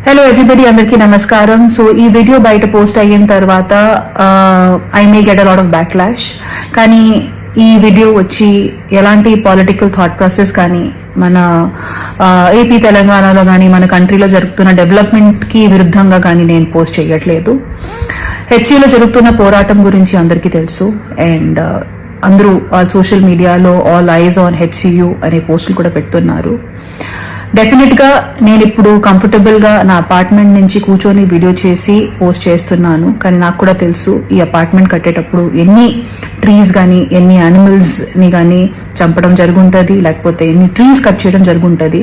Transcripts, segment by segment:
Hello everybody, అందరికీ నమస్కారం. So ఈ వీడియో బయట పోస్ట్ అయిన తర్వాత I may get a lot of backlash. కానీ ఈ వీడియో వచ్చి ఎలాంటి పొలిటికల్ థాట్ ప్రాసెస్ కానీ మన ఏపీ తెలంగాణలో కానీ మన కంట్రీలో జరుగుతున్న డెవలప్మెంట్ కి విరుద్ధంగా కానీ నేను పోస్ట్ చేయట్లేదు. హెచ్సిలో జరుగుతున్న పోరాటం గురించి అందరికీ తెలుసు. అండ్ అందరూ సోషల్ మీడియాలో ఆల్ ఐజ్ ఆన్ హెచ్సియు అనే పోస్టులు కూడా పెడుతున్నారు. డెఫినెట్ గా నేను ఇప్పుడు కంఫర్టబుల్ గా నా అపార్ట్మెంట్ నుంచి కూర్చొని వీడియో చేసి పోస్ట్ చేస్తున్నాను. కానీ నాకు కూడా తెలుసు ఈ అపార్ట్మెంట్ కట్టేటప్పుడు ఎన్ని ట్రీస్ కానీ ఎన్ని యానిమల్స్ ని కానీ చంపడం జరుగుంటది, లేకపోతే ఎన్ని ట్రీస్ కట్ చేయడం జరుగుంటది.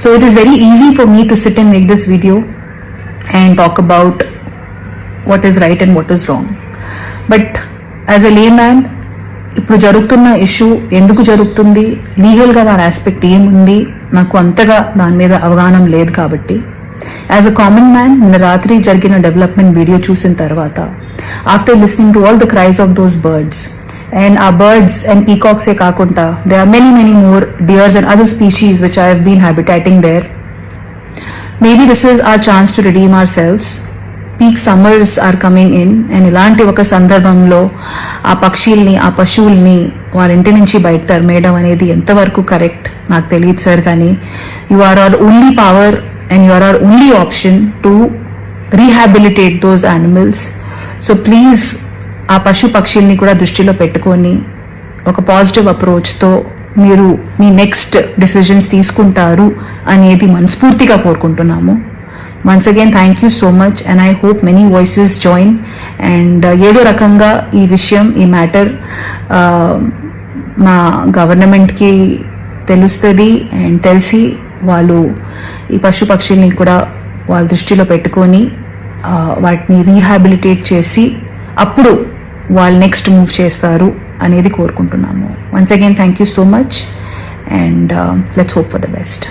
So it is very easy for me to sit and make this video and talk about what is right and what is wrong. But as a layman ఇప్పుడు జరుగుతున్న issue ఎందుకు జరుగుతుంది, legal గా దాని aspect ఏముంది, నాకు అంతగా దాని మీద అవగాహన లేదు. కాబట్టి యాజ్ అ కామన్ మ్యాన్ నిన్న రాత్రి జరిగిన డెవలప్మెంట్ వీడియో చూసిన తర్వాత after listening to all the cries of those birds and ఆ బర్డ్స్ అండ్ పీకాక్సే కాకుండా they are many more deers and other species which I have been habitating there. Maybe this is our chance to redeem ourselves. Peak summers are coming in and ఇలాంటి ఒక సందర్భంలో ఆ పక్షుల్ని ఆ పశువుల్ని వాళ్ళ ఇంటి నుంచి బయట తరిమేయడం అనేది ఎంతవరకు కరెక్ట్ నాకు తెలియదు సార్. కానీ you are our only power and you are our only option to rehabilitate those animals. So please ఆ పక్షుల్ని కూడా దృష్టిలో పెట్టుకొని ఒక పాజిటివ్ అప్రోచ్తో మీరు మీ నెక్స్ట్ డిసిజన్స్ తీసుకుంటారు అనేది మనస్ఫూర్తిగా కోరుకుంటున్నాము. Once again, thank you so much and I hope many voices join and ఏదో రకంగా ఈ విషయం ఈ మ్యాటర్ మా గవర్నమెంట్ కి తెలుస్తుంది అండ్ తెలిసి వాళ్ళు ఈ పక్షుల్ని కూడా వాళ్ళ దృష్టిలో పెట్టుకొని వాటిని రీహాబిలిటేట్ చేసి అప్పుడు వాళ్ళు నెక్స్ట్ మూవ్ చేస్తారు అనేది కోరుకుంటున్నాము. Once again, thank you so much and let's hope for the best.